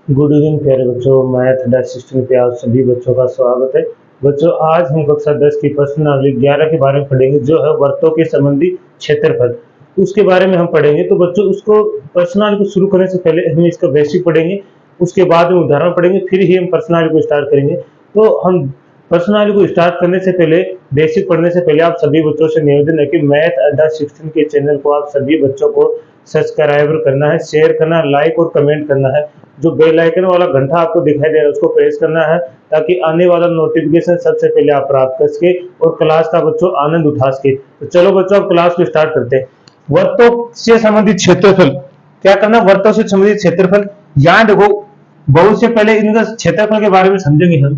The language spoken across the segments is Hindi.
गुड इवनिंग प्यारे बच्चों। मैथ डैश सिस्टम पे आप सभी बच्चों का स्वागत है। बच्चों, आज हम कक्षा 10 की प्रश्नावली 11 के बारे में पढ़ेंगे, जो है वर्तों के संबंधी क्षेत्रफल। उसके बारे में हम पढ़ेंगे। तो बच्चों, उसको प्रश्नावली को शुरू करने से पहले हम इसका बेसिक पढ़ेंगे, उसके बाद में उदाहरण पढ़ेंगे, फिर ही हम प्रश्नावली को स्टार्ट करेंगे। तो हम प्रश्नावली को स्टार्ट करने से पहले, बेसिक पढ़ने से पहले, आप सभी बच्चों से निवेदन है कि मैथ अड्डा 16 के चैनल को आप सभी बच्चों को सब्सक्राइब करना है, शेयर करना है, लाइक और कमेंट करना है। जो बेल आइकन वाला घंटा आपको दिखाई दे रहा है उसको प्रेस करना है, ताकि आने वाला नोटिफिकेशन सबसे पहले आप प्राप्त कर सके और क्लास का बच्चों आनंद उठा सके। तो चलो बच्चों, अब क्लास को स्टार्ट करते हैं। वर्तों से संबंधित क्षेत्रफल क्या करना, वर्तों से संबंधित क्षेत्रफल। यहाँ देखो, बहुत से पहले इनका क्षेत्रफल के बारे में समझेंगे हम।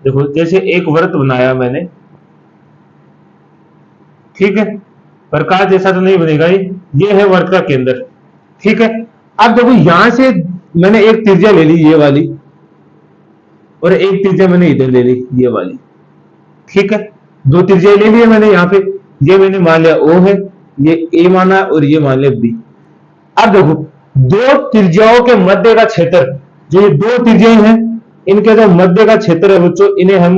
देखो, जैसे एक वृत्त बनाया मैंने, ठीक है, प्रकाश जैसा तो नहीं बनेगा, ये है वर्त का केंद्र, ठीक है। अब देखो, यहां से मैंने एक त्रिज्या ले ली, ये वाली, और एक त्रिज्या मैंने इधर ले ली, ये वाली, ठीक है। दो त्रिज्या ले ली है मैंने यहाँ पे। ये मैंने मान लिया O है, ये A माना और ये मान लिया B। अब देखो, दो त्रिज्याओं के मध्य का क्षेत्र, जो ये दो त्रिज्याएं हैं, इनके जो मध्य का क्षेत्र है बच्चों, इन्हें हम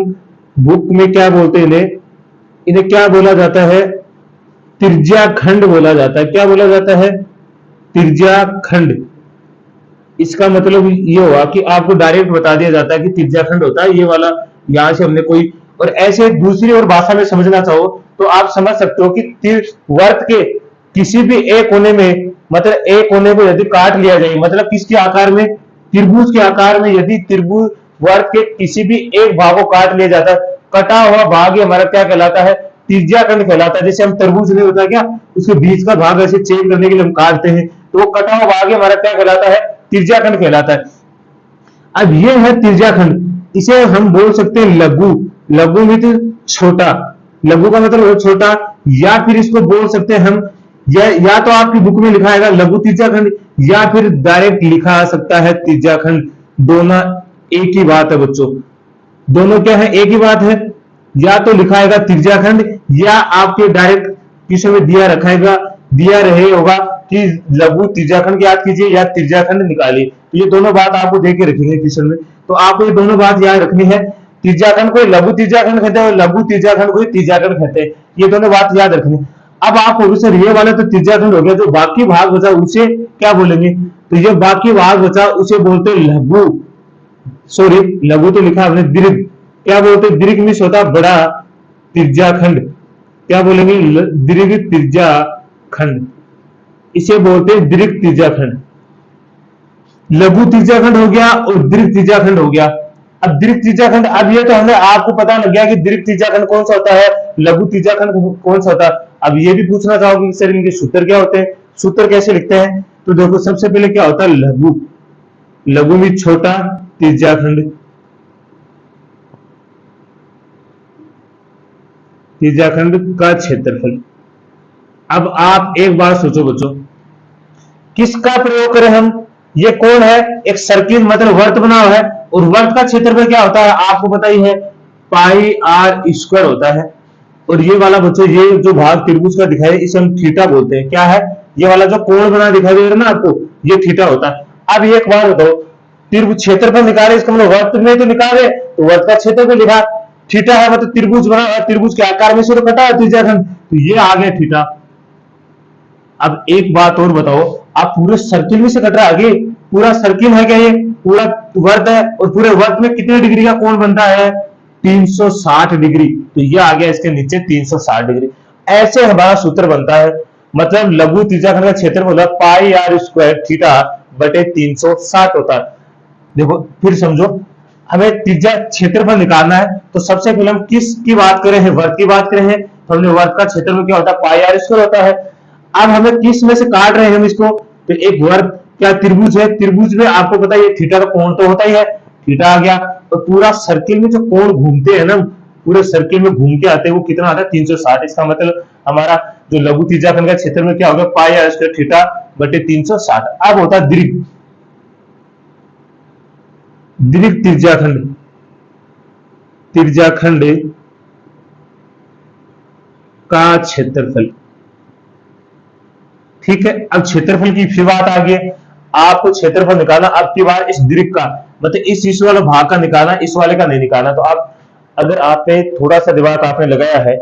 बुक में क्या बोलते हैं, इन्हें इन्हें क्या बोला जाता है, त्रिज्याखंड बोला जाता है। क्या बोला जाता है? त्रिज्याखंड। इसका मतलब ये हुआ कि आपको डायरेक्ट बता दिया जाता है कि त्रिज्याखंड होता है ये वाला। यहां से हमने कोई, और ऐसे दूसरी और भाषा में समझना चाहो तो आप समझ सकते हो कि वर्त के किसी भी एक कोने में, मतलब एक कोने को यदि काट लिया जाए, मतलब किसके आकार में, त्रिभुज के आकार में, यदि त्रिभुज वर्त के किसी भी एक भाग को काट लिया जाता है, कटा हुआ भाग ही हमारा क्या कहलाता है? त्रिज्याखंड कहलाता है। जैसे हम तरबूज नहीं होता क्या, उसके बीच का भाग ऐसे चेक करने के लिए हम काटते हैं, तो वो कटा हुआ भाग ही हमारा क्या कहलाता है? त्रिज्याखंड कहलाता है। अब ये है त्रिज्याखंड, इसे हम बोल सकते हैं लघु। लघु में छोटा, लघु का मतलब छोटा, या फिर इसको बोल सकते हैं हम, या तो आपकी बुक में लिखा आएगा लघु त्रिज्याखंड, या फिर डायरेक्ट लिखा आ सकता है त्रिज्याखंड। दोनों एक ही बात है बच्चों, दोनों क्या है? एक ही बात है। या तो लिखा आएगा त्रिज्याखंड, या आपके डायरेक्ट किसी में दिया रहे होगा कि लघु त्रिज्याखंड याद कीजिए या त्रिज्याखंड निकालिए। तो ये दोनों बात आपको देख के रखेंगे क्वेश्चन में, तो आपको ये दोनों बात याद रखनी है। त्रिज्याखंड को लघु त्रिज्याखंड कहते हैं और लघु त्रिज्याखंड को त्रिज्याखंड कहते हैं। ये दोनों बात याद रखनी। अब आप बोलो सर, ये वाला तो त्रिज्याखंड हो गया, जो बाकी भाग बचा उसे क्या बोलेंगे? तो ये बाकी भाग बचा उसे बोलते हैं लघु। सॉरी, लघु तो लिखा हमने दीर्घ। क्या बोलते हैं? दीर्घ में होता बड़ा त्रिज्याखंड। क्या बोलेंगे? दीर्घ त्रिज्याखंड, इसे बोलते हैं दीर्घ त्रिज्याखंड। लघु त्रिज्याखंड हो गया और दीर्घ त्रिज्याखंड हो गया। अब दीर्घ त्रिज्याखंड, अब ये तो हमने आपको पता लग गया कि दीर्घ त्रिज्याखंड कौन सा होता है, लघु त्रिज्याखंड कौन सा होता है। अब ये भी पूछना चाहोगे कि सर इनके सूत्र क्या होते हैं, सूत्र कैसे लिखते हैं? तो देखो, सबसे पहले क्या होता है? लघु। लघु में छोटा त्रिज्याखंड, त्रिज्याखंड का क्षेत्रफल। अब आप एक बात सोचो बच्चों, किसका प्रयोग करें हम? ये कौन है? एक सर्किल, मतलब वर्त बना हुआ है, और वर्त का क्षेत्रफल क्या होता है आपको पता ही है, पाई आर स्क्वायर होता है। और ये वाला बच्चों, ये जो भाग त्रिभुज का दिखाई इसे हम थीटा बोलते हैं। क्या है? ये वाला जो कोण बना दिखाई दे रहा है ना आपको, ये थीटा होता है। अब एक बात बताओ, त्रिभुज क्षेत्रफल निकाले, इसका मतलब वर्त में तो निकाले, तो वर्त का क्षेत्रफल लिखा, थीटा है मतलब त्रिभुज बना, त्रिभुज के आकार में से तो कटा है त्रिज्याखंड, तो ये आ गया थीटा। अब एक बात और बताओ, आप पूरे सर्किल में से कट रहा है, आगे पूरा सर्किल है क्या? ये पूरा वर्त है, और पूरे वर्त में कितने डिग्री का कोण बनता है? 360 डिग्री। तो ये आ गया इसके नीचे 360 डिग्री। ऐसे हमारा सूत्र बनता है, मतलब लघु त्रिज्याखंड का क्षेत्रफल पाई आर स्क्वायर थीटा बटे 360 होता है। देखो फिर समझो, हमें त्रिज्या क्षेत्रफल निकालना है, तो सबसे पहले हम किस की बात करें हैं? वर्त की बात करें हैं, तो हमने वर्त का क्षेत्रफल क्या होता है? पाई आर स्क्वायर होता है। अब हमें किस में से काट रहे हैं हम इसको? तो एक वर्त क्या त्रिभुज है, त्रिभुज में आपको पता है ये थीटा का कोण तो होता ही है, थीटा आ गया। तो पूरा सर्किल में जो कोण घूमते हैं ना, पूरे सर्किल में घूम के आते हैं, वो कितना आता है? 360। इसका मतलब हमारा जो लघु त्रिज्याखंड का क्षेत्र में क्या होगा? पाई आर स्क्वायर थीटा बटे 360। अब होता है दीर्घ, दीर्घ त्रिज्याखंड, त्रिज्याखंड का क्षेत्रफल, ठीक है। अब क्षेत्रफल की फिर बात आ गई। आपको क्षेत्रफल निकालना, अब की बार इस दीर्घ का मतलब इस वाला भाग का निकालना, इस वाले का नहीं निकालना। तो आप अगर आप पे थोड़ा सा दिमाग आपने लगाया है,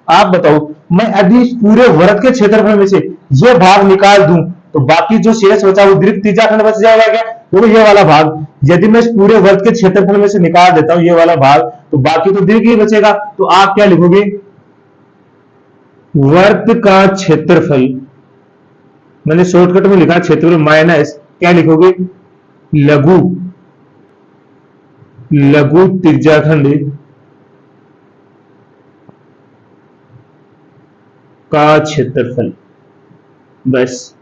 आप बताओ मैं अभी इस पूरे वर्ग के क्षेत्रफल में से ये भाग निकाल दूं तो बाकी जो शेष बचा वो दीर्घ त्रिज्याखंड बच जाएगा क्या? तो ये वाला भाग यदि मैं इस पूरे वर्ग के क्षेत्रफल में से निकाल देता हूं ये वाला भाग, तो बाकी तो दीर्घ ही बचेगा। तो आप क्या लिखोगे? वर्ग का क्षेत्रफल, मैंने शॉर्टकट में लिखा क्षेत्रफल माइनस क्या लिखोगे? लघु लघु त्रिज्याखंड का क्षेत्रफल। बस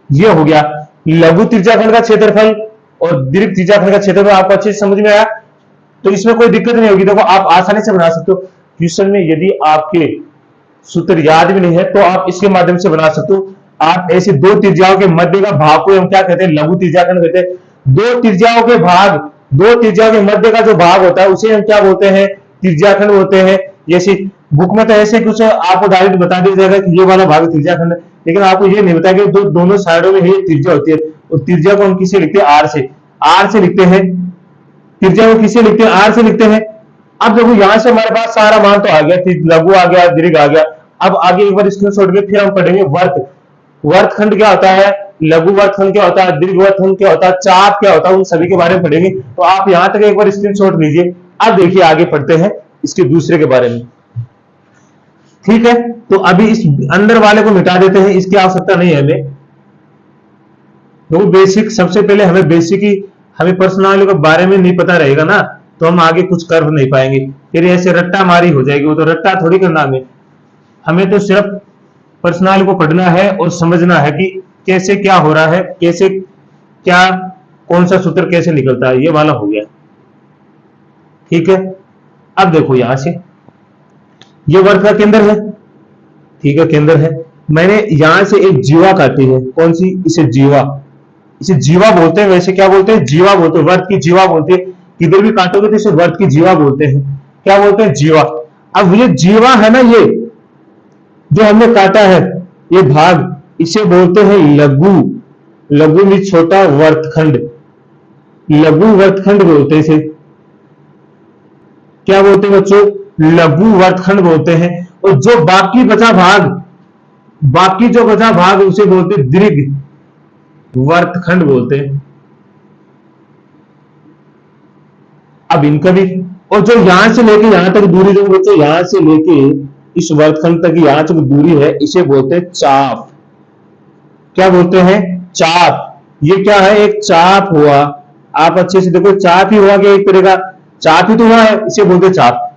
ये हो गया लघु त्रिज्याखंड का क्षेत्रफल और दीर्घ त्रिज्याखंड का क्षेत्रफल। आपको अच्छे से समझ में आया? तो इसमें कोई दिक्कत नहीं होगी। देखो आप आसानी से बना सकते हो। क्वेश्चन में यदि आपके सूत्र याद भी नहीं है तो आप इसके माध्यम से बना सकते हो। आप ऐसे दो त्रिज्याओं के मध्य का भाग को हम क्या कहते हैं? लघु त्रिज्याखंड कहते हैं। दो त्रिज्याओं के मध्य का जो भाग होता है उसे हम क्या बोलते हैं? त्रिज्याखंड बोलते हैं। जैसे बुक में तो ऐसे कुछ आपको डायरेक्ट बता दिया जाएगा कि ये वाला भाग त्रिज्याखंड है, लेकिन आपको ये नहीं बताया कि दोनों साइडों में ये त्रिज्या होती है। और त्रिज्या को हम किसे लिखते हैं? आर से लिखते हैं। त्रिज्या को किसे लिखते हैं? आर से लिखते हैं। अब देखो यहां से हमारे पास सारा मान तो आ गया, लघु आ गया, दीर्घ आ गया। अब आगे एक बार स्क्रीनशॉट में फिर हम पढ़ेंगे वर्त। वर्तखंड क्या होता है? लघु वर्तखंड क्या होता है? दीर्घ वर्तखंड क्या होता है? चाप क्या होता है? उन सभी के बारे में पढ़ेंगे। तो आप यहां तक एक बार स्क्रीनशॉट लीजिए। अब देखिए आगे पढ़ते हैं इसके दूसरे के बारे में। ठीक है, तो अभी इस अंदर वाले को मिटा देते हैं, इसकी आवश्यकता नहीं है हमें। तो बेसिक, सबसे पहले हमें बेसिक ही, हमें पर्सनालिटी के बारे में नहीं पता रहेगा ना तो हम आगे कुछ कर नहीं पाएंगे। फिर ऐसे रट्टा मारी हो जाएगी, वो तो रट्टा थोड़ी करना हमें। हमें तो सिर्फ पर्सनालिटी को पढ़ना है और समझना है कि कैसे क्या हो रहा है, कैसे क्या, कौन सा सूत्र कैसे निकलता है। ये वाला हो गया। ठीक है, अब देखो यहां से ये वर्ग का केंद्र है। ठीक है, केंद्र है। मैंने यहां से एक जीवा काटी है। कौन सी? इसे जीवा बोलते हैं। वैसे क्या बोलते हैं? जीवा बोलते हैं, वर्त की जीवा बोलते हैं। किधर भी काटोगे तो इसे वर्त की जीवा बोलते हैं। क्या बोलते हैं? जीवा। अब ये जीवा है ना, ये जो हमने काटा है ये भाग, इसे बोलते हैं लघु। लघु में छोटा वर्तखंड, लघु वर्तखंड बोलते हैं इसे। क्या बोलते हैं बच्चों? लघु वर्तखंड बोलते हैं। और जो बाकी जो बचा भाग उसे बोलते हैं दीर्घ वर्तखंड बोलते हैं। अब इनका भी, और जो यहां से लेके यहां तक दूरी, जो बच्चों यहां से लेके इस वर्तखंड तक यहां तक दूरी है, इसे बोलते हैं चाप। क्या बोलते हैं? चाप। ये क्या है? एक चाप हुआ। आप अच्छे से देखो, चाप ही हुआ क्या? एक तरह का चाप ही तो हुआ है, इसे बोलते हैं चाप।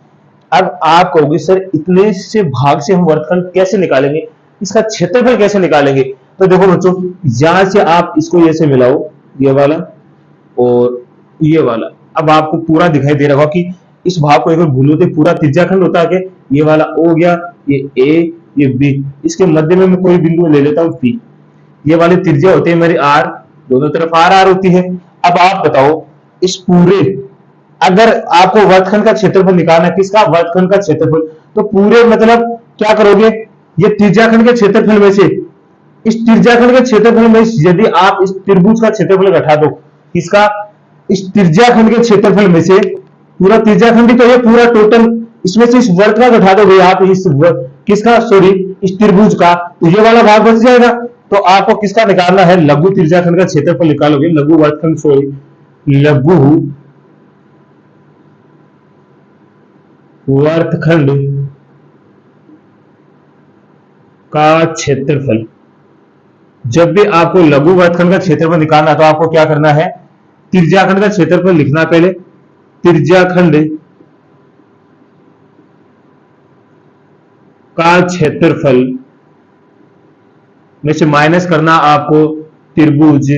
अब आप कहोगे सर इतने से भाग से हम वर्तखंड कैसे निकालेंगे, इसका क्षेत्रफल कैसे निकालेंगे? तो देखो बच्चों, यहां से आप इसको ऐसे मिलाओ, ये वाला और ये वाला। अब आपको पूरा दिखाई दे रहा होगा कि इस भाग को एक बार भूलो तो पूरा त्रिज्याखंड होता है। ये वाला ओ हो गया, ये ए, ये बी, इसके मध्य में मैं कोई बिंदु ले लेता हूं पी। ये वाली त्रिज्या होती है मेरी आर, दोनों तरफ आर आर होती है। अब आप बताओ इस पूरे, अगर आपको वर्तखंड का क्षेत्रफल निकालना है, किसका? वर्तखंड का क्षेत्रफल। तो पूरे मतलब क्या करोगे? ये त्रिज्याखंड के क्षेत्रफल में से, इस त्रिज्याखंड के क्षेत्रफल में यदि आप इस त्रिभुज का क्षेत्रफल घटा दो, किसका? इस त्रिज्याखंड के क्षेत्रफल में से, पूरा त्रिज्याखंड ही तो है पूरा टोटल, इसमें से इस वर्ग का घटा दोगे आप, इस किसका? सॉरी, इस त्रिभुज का, तो ये वाला भाग बच जाएगा। तो आपको किसका निकालना है? लघु त्रिज्याखंड का क्षेत्रफल निकालोगे। लघु वर्गखंड, सॉरी, लघु वर्गखंड का क्षेत्रफल। जब भी आपको लघु वर्गखंड का क्षेत्रफल निकालना है तो आपको क्या करना है? त्रिज्याखंड का क्षेत्रफल लिखना पहले। त्रिज्याखंड का क्षेत्रफल में से माइनस करना आपको त्रिभुज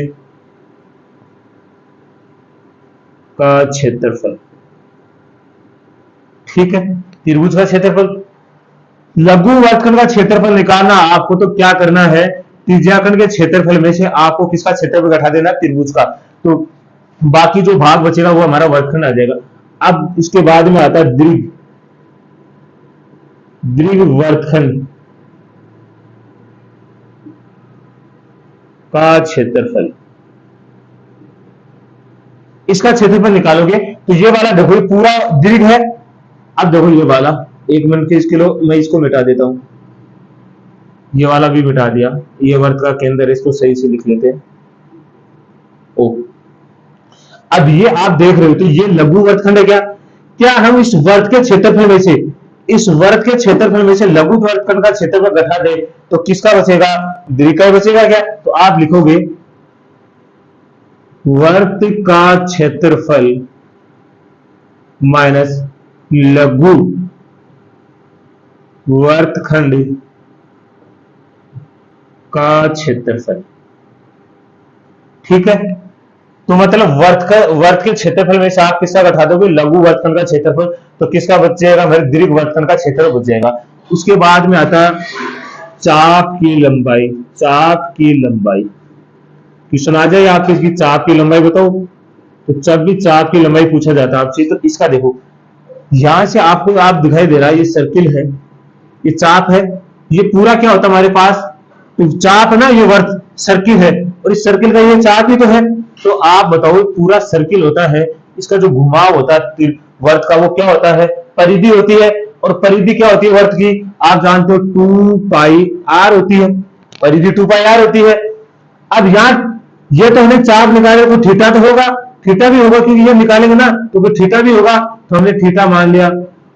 का क्षेत्रफल। ठीक है, त्रिभुज का क्षेत्रफल। लघु वर्गखंड का क्षेत्रफल निकालना आपको, तो क्या करना है? त्रिज्याखंड के क्षेत्रफल में से आपको किसका क्षेत्रफल घटा देना? त्रिभुज का। तो बाकी जो भाग बचेगा वो हमारा वर्गखंड आ जाएगा। अब इसके बाद में आता है दीर्घ, दीर्घ वर्गखंड का क्षेत्रफल। इसका क्षेत्रफल निकालोगे तो ये वाला देखो ये पूरा दीर्घ है। अब देखो ये वाला, 1 मिनट के इसके लो मैं इसको मिटा देता हूं, ये वाला भी मिटा दिया। ये वर्त का केंद्र है, इसको सही से लिख लेते हैं ओ। अब ये आप देख रहे हो तो ये लघु वर्तखंड है क्या? क्या हम इस वर्त के क्षेत्रफल में से, इस वर्त के क्षेत्रफल में से लघु वर्तखंड का क्षेत्रफल घटा दे तो किसका बचेगा? दीर्घ का बचेगा क्या? तो आप लिखोगे वर्त का क्षेत्रफल माइनस लघु वर्तखंड का क्षेत्रफल। ठीक है, तो मतलब वर्त के क्षेत्रफल में से आप किसका घटा दोगे? लघु वर्तखंड का क्षेत्रफल। तो किसका बच जाएगा? मेरे दीर्घ वर्तखंड का क्षेत्रफल बच जाएगा। उसके बाद में आता चाप की लंबाई। चाप की लंबाई क्वेश्चन आ जाए आपके, इसकी चाप की लंबाई बताओ। तो जब भी चाप की लंबाई पूछा जाता है आपसे तो इसका देखो, यहां से आपको आप दिखाई दे रहा है ये सर्किल है, ये चाप है, ये पूरा क्या होता है हमारे पास? तो चाप ना, ये वर्त सर्किल है और इस सर्किल का ये चाप ही तो है। तो आप बताओ पूरा सर्किल होता है, इसका जो घुमाव होता है वर्त का वो क्या होता है? परिधि होती है। और परिधि क्या होती है वर्त की? आप जानते हो 2 पाई आर होती है, परिधि 2 पाई आर होती है। अब यहाँ ये तो हमने चाप निकाले तो थीटा तो होगा, थीटा भी होगा क्योंकि ये निकालेंगे ना तो फिर थीटा भी होगा, तो हमने थीटा मान लिया।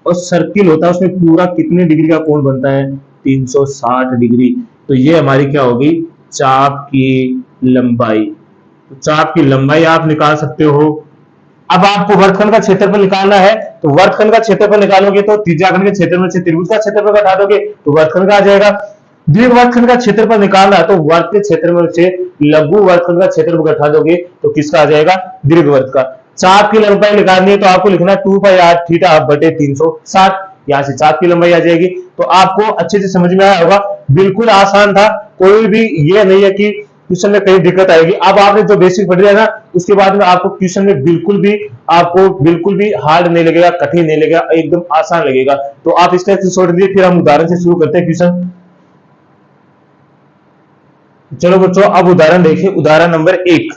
और सर्किल होता है उसमें पूरा कितने डिग्री का कोण बनता है? 360 डिग्री। तो ये हमारी क्या होगी? चाप की लंबाई। तो चाप की लंबाई आप निकाल सकते हो। अब आपको वर्तखंड का क्षेत्रफल निकालना है, तो वर्तखंड का क्षेत्रफल निकालोगे तो त्रिज्याखंड के क्षेत्रफल से त्रिभुज का क्षेत्रफल घटा दोगे तो वर्तखंड का आ जाएगा। दीर्घ वर्तखंड का क्षेत्रफल निकालना है तो वर्त के क्षेत्रफल से लघु वर्तखंड का क्षेत्रफल घटा दोगे तो किसका आ जाएगा? दीर्घ वर्त का। चाप की लंबाई निकालनी है तो आपको लिखना 2 पाई आर थीटा बटे 360, यहां से चाप की लंबाई आ जाएगी। तो आपको अच्छे से समझ में आया होगा, बिल्कुल आसान था, कोई भी ये नहीं है कि क्वेश्चन में कहीं दिक्कत आएगी। अब आपने जो बेसिक पढ़ लिया ना उसके बाद में आपको क्वेश्चन में आपको बिल्कुल भी हार्ड नहीं लगेगा, कठिन नहीं लगेगा, एकदम आसान लगेगा। तो आप इसका स्क्रीनशॉट लीजिए, फिर हम उदाहरण से शुरू करते हैं क्वेश्चन। चलो बच्चों अब उदाहरण देखिए, उदाहरण नंबर 1।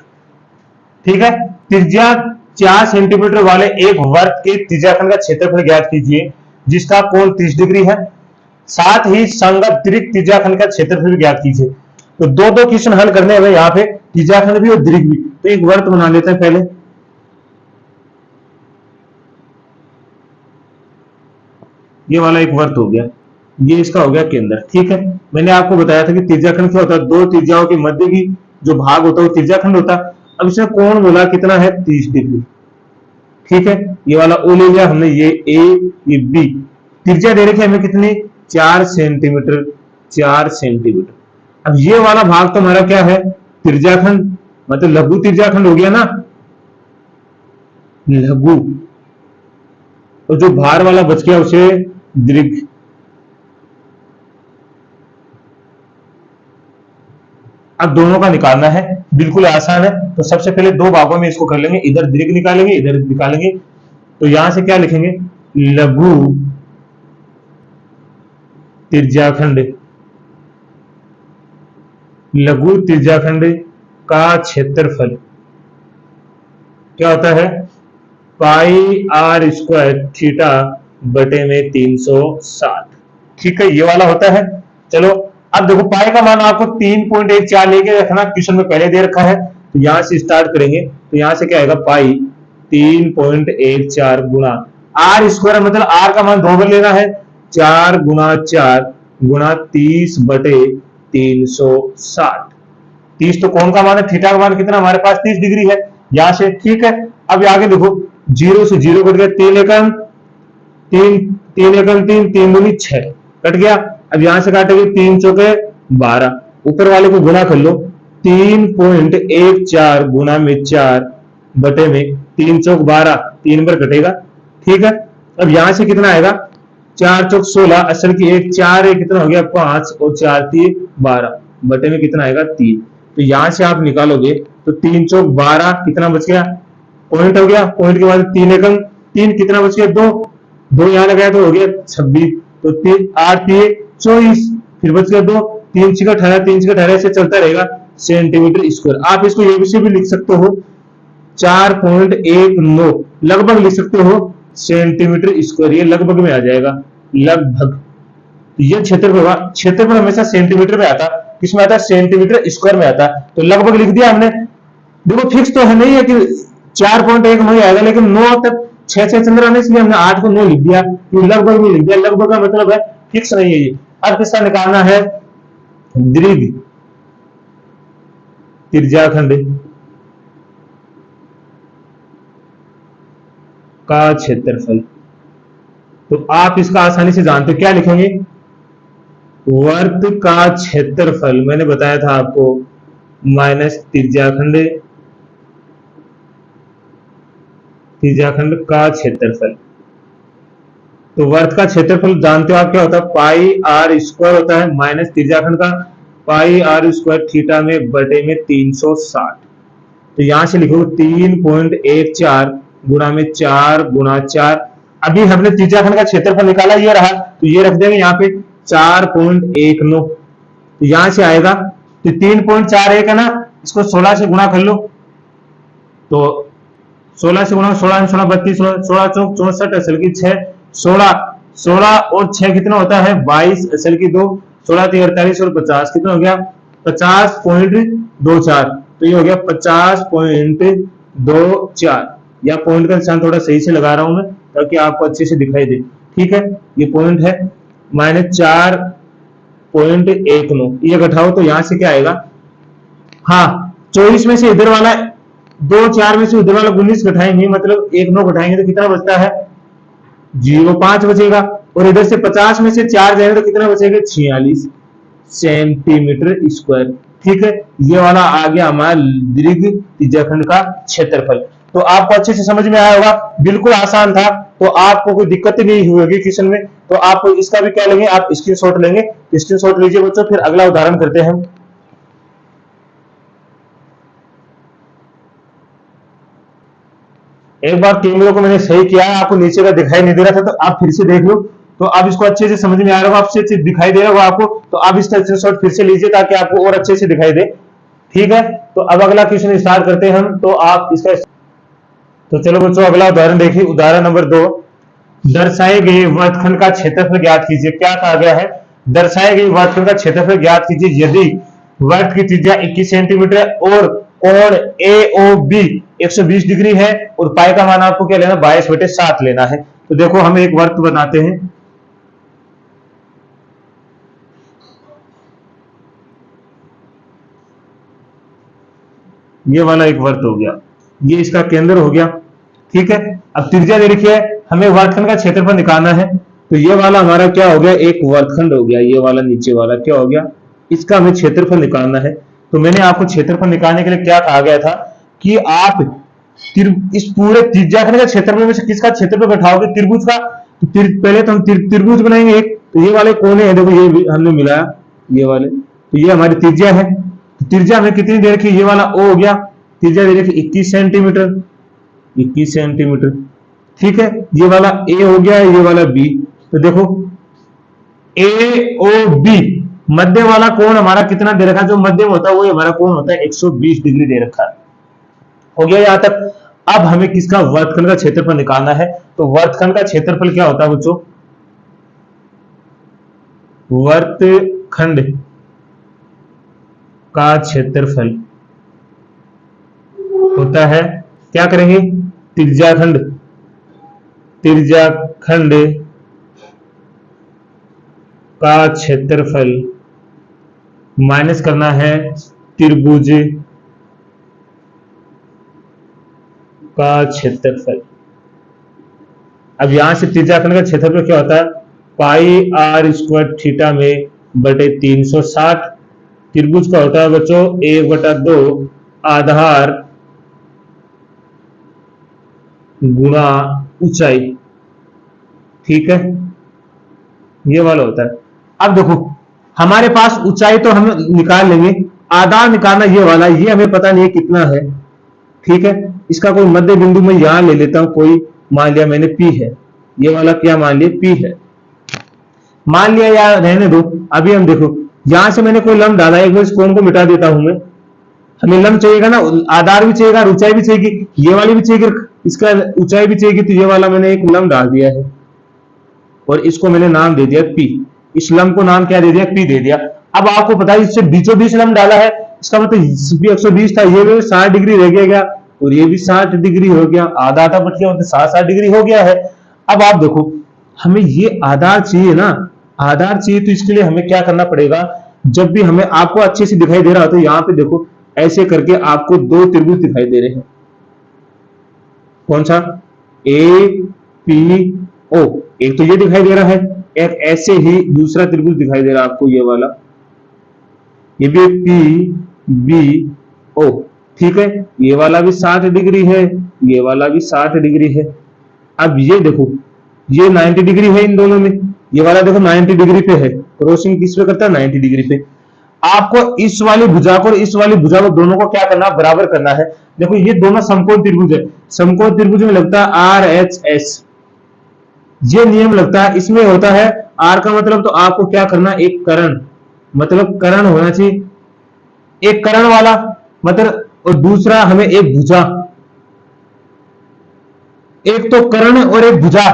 ठीक है, त्रिज्या 4 सेंटीमीटर वाले एक वर्त के त्रिज्याखंड का क्षेत्रफल ज्ञात कीजिए जिसका कोण 30 डिग्री है, साथ ही संगत दीर्घ त्रिज्याखंड का क्षेत्रफल ज्ञात कीजिए। तो दो दो क्वेश्चन हल करने हैं यहाँ पे, त्रिज्याखंड भी और दीर्घ भी। तो एक वर्त बना लेते हैं पहले। ये वाला एक वर्त हो गया, ये इसका हो गया केंद्र। ठीक है, मैंने आपको बताया था कि त्रिज्याखंड क्या होता है? दो त्रिज्याओं के मध्य की जो भाग होता है वो त्रिज्याखंड होता है। अब इसमें कोण बोला कितना है? 30 डिग्री। ठीक है, ये वाला ओ ले लिया हमने, ये ए ये बी। त्रिज्या दे रखी है हमें कितनी? 4 सेंटीमीटर। 4 सेंटीमीटर। अब ये वाला भाग तो हमारा क्या है? त्रिज्याखंड, मतलब लघु त्रिज्याखंड हो गया ना, लघु। और जो भार वाला बच गया उसे दीर्घ। अब दोनों का निकालना है, बिल्कुल आसान है। तो सबसे पहले दो भागों में इसको कर लेंगे, इधर दीर्घ निकालेंगे इधर निकालेंगे। तो यहां से क्या लिखेंगे? लघु त्रिज्याखंड। लघु त्रिज्याखंड का क्षेत्रफल क्या होता है? पाई आर स्क्वायर थीटा बटे में 360। ठीक है, ये वाला होता है। चलो अब देखो पाई का मान आपको 3.14 लेके रखना, क्वेश्चन में पहले दे रखा है। तो यहां से स्टार्ट करेंगे, तो यहां से क्या आएगा? पाई 3.14 गुणा आर स्क्वायर, मतलब आर का मान 2 बार लेना है, 4 गुणा 4 गुणा 30 बटे 360। 30 तो कौन का मान है? थीटा का मान कितना हमारे पास? 30 डिग्री है यहां से। ठीक है, अब आगे देखो, 0 से 0 कट गया, 3 एकम 3 3 एकम 3 3 दूनी 6 कट गया। अब यहां से काटेंगे 3 चौके 12, ऊपर वाले को गुणा कर लो, 3.14 गुणा में 4 बटे में 3 चौक 12, 3 बार कटेगा। ठीक है, अब यहां से कितना आएगा? 4 चौक 16, असल की 1 4 है, कितना हो गया? 5 और 4 3 12 बटे में कितना आएगा? 3। तो यहां से आप निकालोगे तो 3 चौक 12 कितना बच गया? पॉइंट हो गया, पॉइंट के बाद 3 एकम 3 कितना बच गया? 2 2 यहां लगाया तो हो गया 26। तो 3 8 3 24, फिर बच गया 2, 3 18 3 18 से चलता रहेगा सेंटीमीटर स्क्वायर। आप इसको ये भी लिख सकते हो 4.19 लगभग लिख सकते हो सेंटीमीटर स्क्वायर, ये लगभग में आ जाएगा, लगभग। ये क्षेत्रफल हमेशा सेंटीमीटर में आता, किसमें आता, सेंटीमीटर स्क्वायर में आता, तो लगभग लिख दिया हमने। देखो फिक्स तो है नहीं है कि 4.19 आएगा, लेकिन 9 तक 6 चंद्र आने, इसलिए हमने 8 को 9 लिख दिया, ये लगभग में लिख दिया। लगभग का मतलब है फिक्स नहीं है ये। अब किसका निकालना है, दीर्घ त्रिज्याखंड का क्षेत्रफल। तो आप इसका आसानी से जानते हो, क्या लिखेंगे, वर्त का क्षेत्रफल, मैंने बताया था आपको, माइनस त्रिज्याखंड का क्षेत्रफल। तो वर्त का क्षेत्रफल जानते हो आप क्या होता है, पाई आर स्क्वायर होता है, माइनस त्रिज्याखंड का पाई आर स्क्वायर थीटा में बटे में 360। तो यहां से लिखो 3.14 गुणा में 4 गुणा 4। अभी हमने त्रिज्याखंड का क्षेत्रफल निकाला, ये रहा, तो ये रख देंगे यहाँ पे 4.19। तो यहां से आएगा, तो 3.41 है ना, इसको 16 से गुणा कर लो, तो 16 से गुणा, 16 16 32, 16 चौक 64, असल की 6, 16 और 6 कितना होता है 22, असल की 2, 16 48 और 50 कितना हो गया 50.24। तो ये हो गया 50.24, या पॉइंट का निशान थोड़ा सही से लगा रहा हूं मैं ताकि आपको अच्छे से दिखाई दे। ठीक है, ये पॉइंट है, माइनस 4.19, ये घटाओ तो यहां से क्या आएगा, हाँ 24 में से इधर वाला 2, 4 में से उधर वाला 19 घटाएंगे, मतलब 1 9 घटाएंगे तो कितना बचता है 0.5 बचेगा, और इधर से 50 में से 4 जाएंगे तो कितना बचेगा 46 सेंटीमीटर स्क्वायर। ठीक है, ये वाला आ गया हमारा दीर्घ त्रिज्याखंड का क्षेत्रफल। तो आपको अच्छे से समझ में आया होगा, बिल्कुल आसान था, तो आपको कोई दिक्कत नहीं होगी क्वेश्चन में। तो आप इसका भी क्या लेंगे, आप स्क्रीनशॉट लेंगे, स्क्रीनशॉट लीजिए बच्चों, फिर अगला उदाहरण करते हैं। एक बार कैमरे को मैंने सही किया है, आपको नीचे का दिखाई नहीं दे रहा था, तो आप फिर से देख लो, तो अब इसको अच्छे से समझ में आ रहा होगा, आपसे अच्छे दिखाई दे रहा होगा आपको, तो आप इसका स्क्रीनशॉट फिर से लीजिए ताकि आपको और अच्छे से दिखाई दे। ठीक है, तो अब अगला क्वेश्चन स्टार्ट करते हैं हम, तो आप इसका, तो चलो बच्चों अगला उदाहरण देखिए, उदाहरण नंबर 2, दर्शाए गए वर्तखंड का क्षेत्रफल ज्ञात कीजिए। क्या कहा गया है, दर्शाए गए वर्तखंड का क्षेत्रफल ज्ञात कीजिए यदि वर्त की त्रिज्या 21 सेंटीमीटर और कोण AOB 120 डिग्री है, और पाई का मान आपको क्या लेना 22/7 लेना है। तो देखो हम एक वर्त बनाते हैं, ये वाला एक वर्त हो गया, ये इसका केंद्र हो गया। ठीक है, अब त्रिज्या दे रखी है, हमें वर्तखंड का क्षेत्रफल निकालना है, तो ये वाला हमारा क्या हो गया, एक वर्तखंड हो गया, ये वाला नीचे वाला क्या हो गया, इसका हमें क्षेत्रफल निकालना है। तो मैंने आपको क्षेत्रफल निकालने के लिए क्या कहा गया था कि आप इस पूरे त्रिज्याखंड का क्षेत्रफल में से किसका क्षेत्रफल घटाओगे, त्रिभुज का। तो पहले तो हम त्रिभुज बनाएंगे एक, तो ये वाले कोने हैं, देखो ये भी हमने मिलाया, ये वाले, तो ये हमारी त्रिज्या है। तो त्रिज्या हमें कितनी दे रखी है, ये वाला O हो गया, त्रिज्या दे रखी 21 सेंटीमीटर, 21 सेंटीमीटर। ठीक है, ये वाला A हो गया, ये वाला B। तो देखो AOB मध्य वाला कोण हमारा कितना दे रखा है, जो मध्य में होता है वो हमारा कोण होता है 120 डिग्री दे रखा है। हो गया यहां तक। अब हमें किसका वर्तखंड का क्षेत्रफल निकालना है, तो वर्तखंड का क्षेत्रफल क्या होता है बच्चों, वर्तखंड का क्षेत्रफल होता है, क्या करेंगे, त्रिज्याखंड का क्षेत्रफल माइनस करना है त्रिभुज का क्षेत्रफल। अब यहां से त्रिज्याखंड का क्षेत्रफल क्या होता है, पाई आर स्क्वायर थीटा में बटे 360। त्रिभुज का होता है बच्चों 1/2 आधार गुणा ऊंचाई। ठीक है, ये वाला होता है। अब देखो हमारे पास ऊंचाई तो हम निकाल लेंगे, आधार निकालना ये वाला, ये हमें पता नहीं है कितना है। ठीक है, इसका कोई मध्य बिंदु मैं यहां ले लेता हूं, कोई मान लिया मैंने P है, ये वाला क्या मान लिया P है, मान लिया, या रहने दो। अभी हम देखो यहां से मैंने कोई लंब डाला, एक बार इस कोण को मिटा देता हूं मैं, हमें लंब चाहिएगा ना, आधार भी चाहिएगा, ऊंचाई भी चाहिए, ये वाली भी चाहिए, इसका ऊंचाई भी चाहिए, तो ये वाला मैंने एक लंब डाल दिया है और इसको मैंने नाम दे दिया पी। इस लंब को नाम क्या दे दिया? पी दे दिया। अब आपको पता है इससे बीचों बीच लंब डाला है, इसका मतलब भी 120 था, ये भी 60 डिग्री रह गया और ये भी 60 डिग्री हो गया, आधा आधा बच गया, मतलब 60 डिग्री हो गया है। अब आप देखो हमें ये आधार चाहिए ना, आधार चाहिए, तो इसके लिए हमें क्या करना पड़ेगा? जब भी हमें आपको अच्छे से दिखाई दे रहा हो तो यहाँ पे देखो ऐसे करके आपको दो त्रिभुज दिखाई दे रहे हैं। कौन सा? ए पी ओ, एक तो ये दिखाई दे रहा है, एक ऐसे ही दूसरा त्रिभुज दिखाई दे रहा है आपको, ये वाला, ये भी पी बी ओ, ठीक है। ये वाला भी 60 डिग्री है, ये वाला भी 60 डिग्री है। अब ये देखो ये 90 डिग्री है इन दोनों में, ये वाला देखो 90 डिग्री पे है, क्रॉसिंग किस पे करता है? 90 डिग्री पे। आपको इस वाली भुजा को और इस वाली भुजा को दोनों को क्या करना? बराबर करना है। देखो ये दोनों समकोण त्रिभुज है, समकोण त्रिभुज में लगता है आर एच एस, ये नियम लगता है, इसमें होता है आर का मतलब, तो आपको क्या करना? एक कर्ण, मतलब कर्ण होना चाहिए, एक कर्ण वाला मतलब, और दूसरा हमें एक भुजा, एक तो कर्ण और एक भुजा,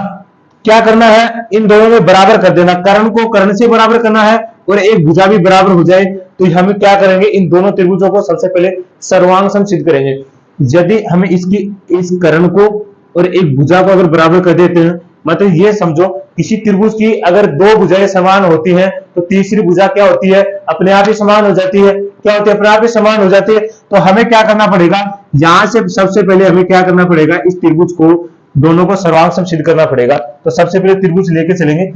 क्या करना है? इन दोनों में बराबर कर देना, कर्ण को कर्ण से बराबर करना है और एक भुजा भी बराबर हो जाए, तो हम क्या करेंगे? इन दोनों त्रिभुजों को सबसे पहले सर्वांग सम सिद्ध करेंगे। यदि हमें इसकी इस कर्ण को और एक भुजा को अगर बराबर कर देते हैं, मतलब ये समझो किसी त्रिभुज की अगर दो भुजाएं समान होती हैं तो तीसरी भुजा क्या होती है? अपने आप ही समान हो जाती है। क्या होती है? अपने आप ही समान हो जाती है। तो हमें क्या करना पड़ेगा? यहां से सबसे पहले हमें क्या करना पड़ेगा? इस त्रिभुज को दोनों को सर्वांग सम सिद्ध करना पड़ेगा। तो सबसे पहले त्रिभुज लेके चलेंगे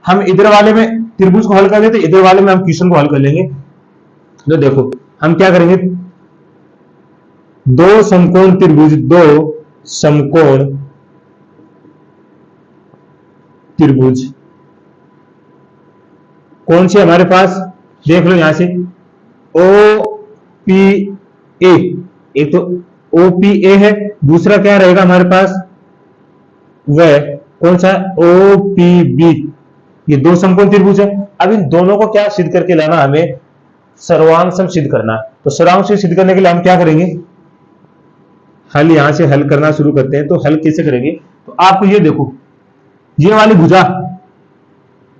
हम, इधर वाले में त्रिभुज को हल कर देते, इधर वाले में हम क्वेश्चन को हल कर लेंगे। तो देखो हम क्या करेंगे, दो समकोण त्रिभुज, दो समकोण त्रिभुज कौन से हमारे पास? देख लो यहां से ओ पी ए, एक तो ओ पी ए है, दूसरा क्या रहेगा हमारे पास? वह कौन सा? O P B. ये दो समकोण त्रिभुज है। अब इन दोनों को क्या सिद्ध करके लाना? हमें सर्वांग सम सिद्ध करना है। तो सर्वांग सम सिद्ध करने के लिए हम क्या करेंगे? हल यहां से हल करना शुरू करते हैं। तो हल कैसे करेंगे? तो आपको ये देखो, ये वाली भुजा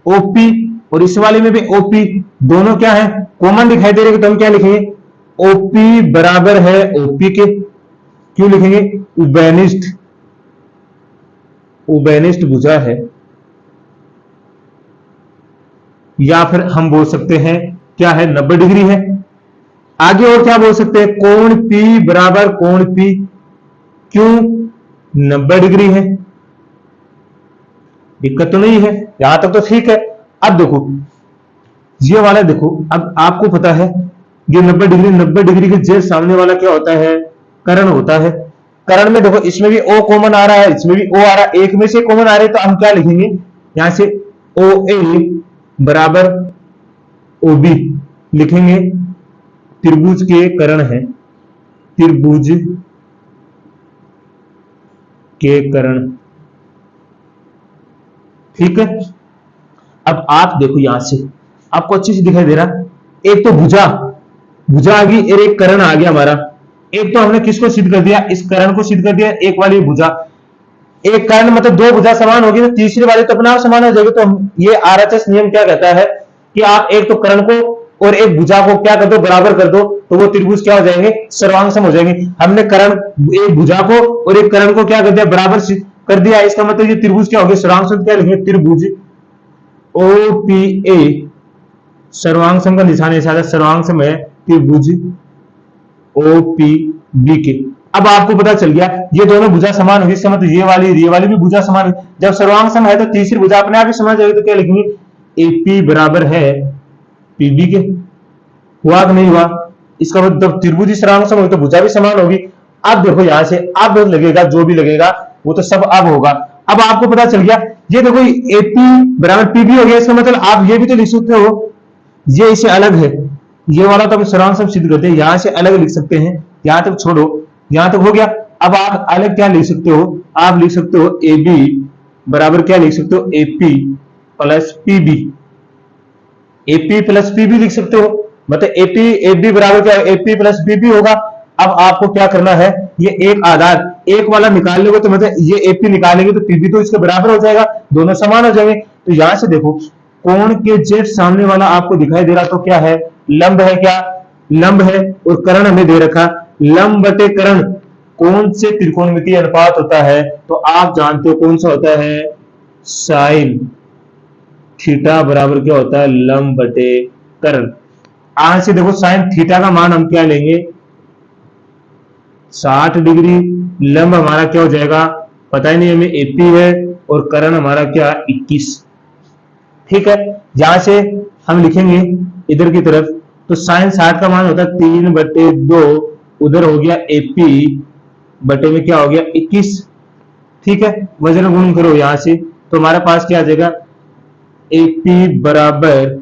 ओपी और इस वाले में भी ओपी, दोनों क्या है? कॉमन दिखाई दे रहे हैं, तो हम क्या लिखेंगे? ओपी बराबर है ओपी के। क्यों लिखेंगे? उभयनिष्ठ, उभयनिष्ठ भुजा है। या फिर हम बोल सकते हैं क्या है? 90 डिग्री है। आगे और क्या बोल सकते हैं? कोण P बराबर कोण P, क्यों? 90 डिग्री है। दिक्कत तो नहीं है, यहां तक तो ठीक है। अब देखो ये वाला देखो, अब आपको पता है ये 90 डिग्री, 90 डिग्री के जस्ट सामने वाला क्या होता है? कर्ण होता है। कर्ण में देखो इसमें भी O कॉमन आ रहा है, इसमें भी O आ रहा है, एक में से कॉमन आ रहे, तो हम क्या लिखेंगे? यहां से OA बराबर OB लिखेंगे। त्रिभुज के कर्ण है, त्रिभुज के कर्ण, ठीक है। अब आप देखो यहां से आपको अच्छी से दिखाई दे रहा, एक तो भुजा, भुजा आ गई और एक कर्ण आ गया हमारा। एक तो हमने किसको सिद्ध कर दिया? इस कर्ण को सिद्ध कर दिया, एक वाली भुजा, एक कर्ण मतलब दो भुजा समान होगी, तो तीसरी वाली तो अपने आप समान हो जाएगी। तो ये आरएचएस नियम क्या कहता है कि आप एक तो कर्ण को और एक भुजा को क्या कर दो? बराबर कर दो, तो वो त्रिभुज क्या हो जाएंगे? सर्वांग सम हो जाएंगे। हमने कर्ण, एक भुजा को और एक कर्ण को क्या कर दिया? बराबर कर दिया। इसका मतलब ये त्रिभुज क्या हो गया? सर्वांग सम। क्या लिखेंगे? त्रिभुज OPA, सर्वांग सम का निशान ऐसा है, सर्वांग सम है त्रिभुज OPB के। अब आपको पता चल गया ये दोनों भुजा समान होगी, इसका मतलब ये वाली भी भुजा समान होगी। जब सर्वांग सम है तो तीसरी भुजा अपने आप ही समान जाएगी, तो क्या लिखेंगे? AP बराबर है PB के। हुआ कि नहीं हुआ? इसका मतलब त्रिभुज ही सर्वांग सम होगी तो भुजा भी समान होगी। अब देखो यहां से अब लगेगा, जो भी लगेगा वो तो सब अब होगा। अब आपको पता चल गया, ये देखो AP बराबर PB हो गया, इसका मतलब आप ये भी तो लिख सकते हो, ये इसे अलग है, ये वाला तो हम सर्वांग सम सिद्ध करते हैं, यहां से अलग लिख सकते हैं। यहां तक छोड़ो, यहां तक हो गया। अब आप अलग क्या लिख सकते हो? आप लिख सकते हो AB बराबर क्या लिख सकते हो? AP plus PB, AP plus PB लिख सकते हो। मतलब एपी एबी बराबर क्या, एपी प्लस बीबी होगा। अब आपको क्या करना है, ये एक आधार एक वाला निकाल लोगे तो मतलब ये एपी निकालेंगे तो पीबी तो इसके बराबर हो जाएगा, दोनों समान हो जाएंगे। तो यहां से देखो कोण के जेट सामने वाला आपको दिखाई दे रहा तो क्या है, लंब है, क्या लंब है। और कर्ण हमें दे रखा, लंब बटे कर्ण कौन से त्रिकोणमितीय अनुपात होता है, तो आप जानते हो कौन सा होता है, साइन थीटा बराबर क्या होता है, लंब बटे कर्ण। आज से देखो साइन थीटा का मान हम क्या लेंगे, 60 डिग्री। लंब हमारा क्या हो जाएगा, पता ही नहीं हमें, एपी है, और कर्ण हमारा क्या 21। ठीक है, यहां से हम लिखेंगे इधर की तरफ, तो साइन 60 का मान होता है 3/2, उधर हो गया एपी बटे में क्या हो गया 21। ठीक है, वजन गुण करो यहां से, तो हमारे पास क्या आ जाएगा, एपी बराबर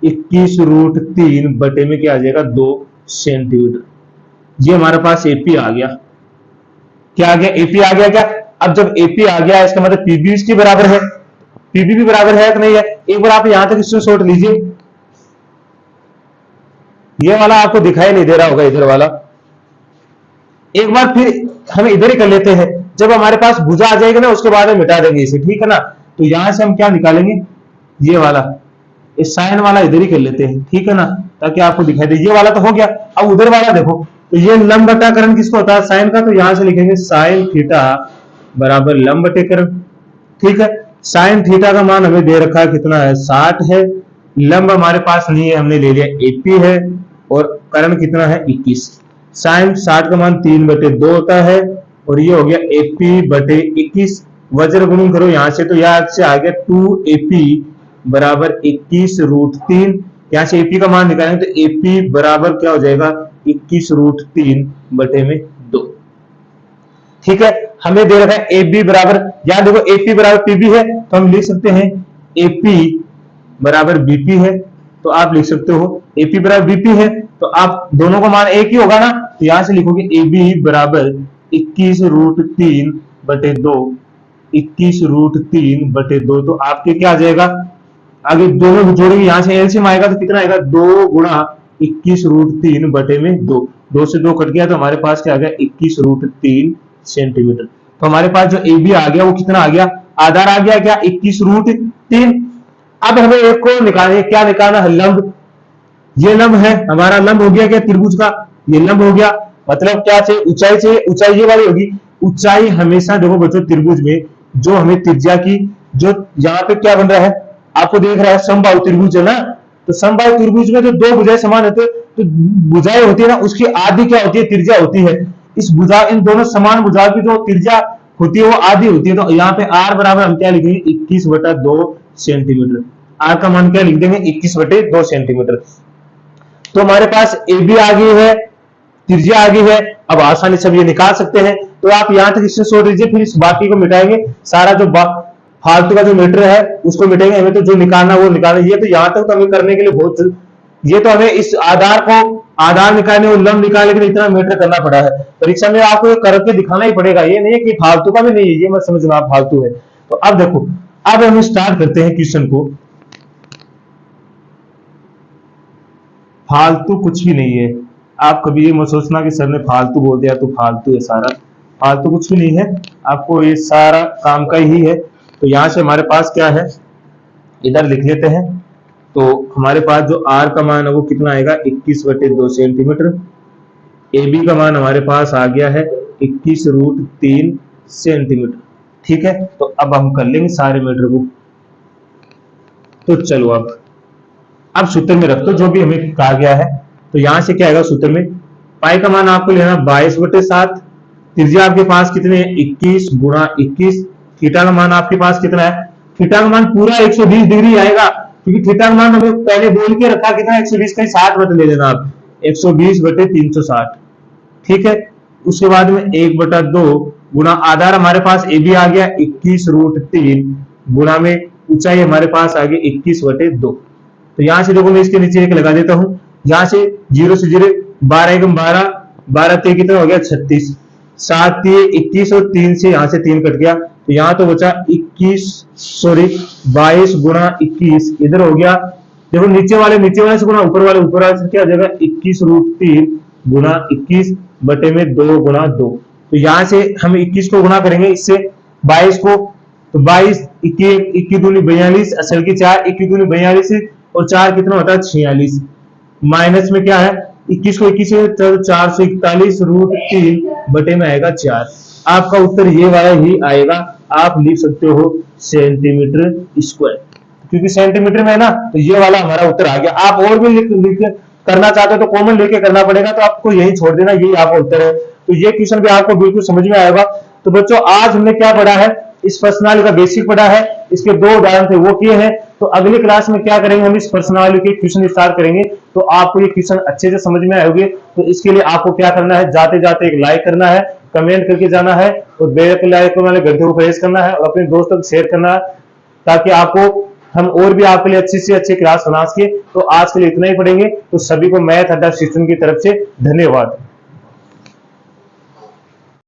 21√3 बटे में क्या आ जाएगा 2 सेंटीमीटर। ये हमारे पास एपी आ गया, क्या आ गया, एपी आ गया क्या। अब जब एपी आ गया इसका मतलब पीबी इसके बराबर है, पीबी भी बराबर है कि नहीं है। एक बार आप यहां तक स्क्रीनशॉट लीजिए, ये वाला आपको दिखाई नहीं दे रहा होगा इधर वाला, एक बार फिर हम इधर ही कर लेते हैं, जब हमारे पास भुजा आ जाएगी ना उसके बाद हम मिटा देंगे इसे, ठीक है ना। तो यहां से हम क्या निकालेंगे, ये वाला, इस साइन वाला इधर ही कर लेते हैं, ठीक है ना, ताकि आपको दिखाई दे। ये वाला तो हो गया, अब उधर वाला देखो, तो ये लंब बटा कर्ण किसको होता है, साइन का, तो यहां से लिखेंगे साइन थीटा बराबर लंब बटे कर्ण। ठीक है, साइन थीटा का मान हमें दे रखा है कितना है, 60 है। लंब हमारे पास नहीं है, हमने ले लिया एपी है, और कर्ण कितना है 21। साइन 60 का मान 3/2 होता है, और ये हो गया एपी बटे 21। वज्र गुणन करो यहां से, तो यहां से आ गया 2AP बराबर 21√3। यहां से एपी का मान निकालेंगे तो एपी बराबर क्या हो जाएगा 21√3 बटे में 2। ठीक है, हमें दे रखा है एबी बराबर, यहां देखो एपी बराबर पीबी है, तो हम लिख सकते हैं एपी बराबर बीपी है, तो आप लिख सकते हो एपी बराबर बीपी है, तो आप दोनों का मान एक ही होगा ना, तो यहां से लिखोगे एबी बराबर 21√3 बटे 2, 21√3 बटे 2, तो आपके क्या आ जाएगा, आगे दोनों जोड़ेंगे, यहां से एलसीएम आएगा तो कितना आएगा, 2 गुणा 21√3 बटे में 2, 2 से 2 कट गया, तो हमारे पास क्या आ गया 21√3 सेंटीमीटर। तो हमारे पास जो ए बी आ गया वो कितना आ गया, आधार आ गया क्या 21√3। अब हमें एक को निकालना, क्या निकालना है, लंब। ये लंब है हमारा, लंब हो गया क्या त्रिभुज का, ये लंब हो गया, मतलब क्या चाहिए, ऊंचाई चाहिए, ऊंचाई ये वाली होगी। ऊंचाई हमेशा देखो बच्चों त्रिभुज में जो हमें त्रिज्या की, जो यहाँ पे क्या बन रहा है आपको देख रहा है, समबाहु त्रिभुज है ना, तो समबाहु त्रिभुज में जो दो भुजाएं समान होते हैं, तो भुजाएं होती है ना उसकी आधी क्या होती है, त्रिज्या होती है। इस भुजा, इन दोनों समान भुजाओं की जो त्रिज्या होती है वो आधी होती है, तो यहाँ पे आर बराबर हम क्या लिखेंगे 21/2 सेंटीमीटर। आर का मान क्या लिख देंगे 21/2 सेंटीमीटर। तो हमारे पास ए बी आ गई है, त्रिज्या आ गई है, अब आसानी से ये निकाल सकते हैं। तो आप यहां तक इससे छोड़ दीजिए, फिर इस बाकी को मिटाएंगे, सारा जो फालतू का जो मीटर है उसको मिटाएंगे, हमें तो जो निकालना वो निकालना। ये तो यहां तक तो हमें करने के लिए बहुत, ये तो हमें इस आधार को, आधार निकालने और लंब निकालने के लिए इतना मीटर करना पड़ा है, परीक्षा में आपको करके दिखाना ही पड़ेगा, ये नहीं है कि फालतू का भी नहीं है, ये मत समझना आप फालतू है। तो अब देखो, अब हम स्टार्ट करते हैं क्वेश्चन को। फालतू कुछ भी नहीं है, आप कभी ये मत सोचना कि सर ने फालतू बोल दिया तो फालतू है, सारा फालतू कुछ भी नहीं है, आपको ये सारा काम का ही है। तो यहां से हमारे पास क्या है, इधर लिख लेते हैं। तो हमारे पास जो आर का मान है वो कितना आएगा 21/2 सेंटीमीटर। ए बी का मान हमारे पास आ गया है 21√3 सेंटीमीटर। ठीक है, तो अब हम कर लेंगे सारे मीटर को। तो चलो अब सूत्र में रख दो जो भी हमें कहा गया है। तो यहां से क्या आएगा सूत्र में, पाई का मान आपको लेना 22/7, त्रिज्या आपके पास कितने है 21 गुणा 21, थीटा का मान आपके पास कितना है, थीटा का मान पूरा 120 डिग्री आएगा, क्योंकि थीटा का मान हमें पहले बोल के रखा कितना 120 का 60 बटे ले लेना आप, 120/360। ठीक है, उसके बाद में 1/2 गुणा आधार हमारे पास ए बी आ गया 21√3 गुणा में ऊंचाई हमारे पास आ गई 21/2। तो यहां से देखो मैं इसके नीचे एक लगा देता हूं, यहां से 0 से 0 12 एकम 12, 12 3 कितना हो गया 36, 7 3 21 और 3 से यहां से 3 कट गया, तो यहां तो बचा 22 गुणा 21, इधर हो गया देखो नीचे वाले से गुना ऊपर वाले से क्या हो जाएगा, 21√3 गुना 21 बटे में 2 गुना 2। तो यहां से हम 21 को गुना करेंगे इससे 22 को, तो 22 21 दूनी 42, असल की 4 21 दूनी 42 और 4 कितना होता है 46, माइनस में क्या है 21 को 21 से तो 441√3 बटे में आएगा 4। आपका उत्तर ये वाला ही आएगा, आप लिख सकते हो सेंटीमीटर स्क्वायर, क्योंकि सेंटीमीटर में है ना, तो ये वाला हमारा उत्तर आ गया। आप और भी लिख करना चाहते हो तो कॉमन लेके करना पड़ेगा, तो आपको यही छोड़ देना, यही आपका उत्तर है। तो ये क्वेश्चन भी आपको बिल्कुल समझ में आएगा। तो बच्चों आज हमने क्या पढ़ा है, इस पर्सनालिटी का बेसिक पढ़ा है, इसके 2 उदाहरण थे वो किए हैं। तो अगली क्लास में क्या करेंगे, हम इस पर्सनालिटी के क्वेश्चन स्टार्ट करेंगे, तो आपको ये क्वेश्चन अच्छे से समझ में आएंगे। तो इसके लिए आपको क्या करना है, जाते जाते एक लाइक करना है, कमेंट करके जाना है और बेल आइकन वाले घंटे को प्रेस करना है और अपने दोस्तों को शेयर करना है, ताकि आपको हम और भी आपके लिए अच्छी से अच्छी क्लास बना सके। तो आज के लिए इतना ही पढ़ेंगे। तो सभी को मैथ अड्डा सिस्टम की तरफ से धन्यवाद।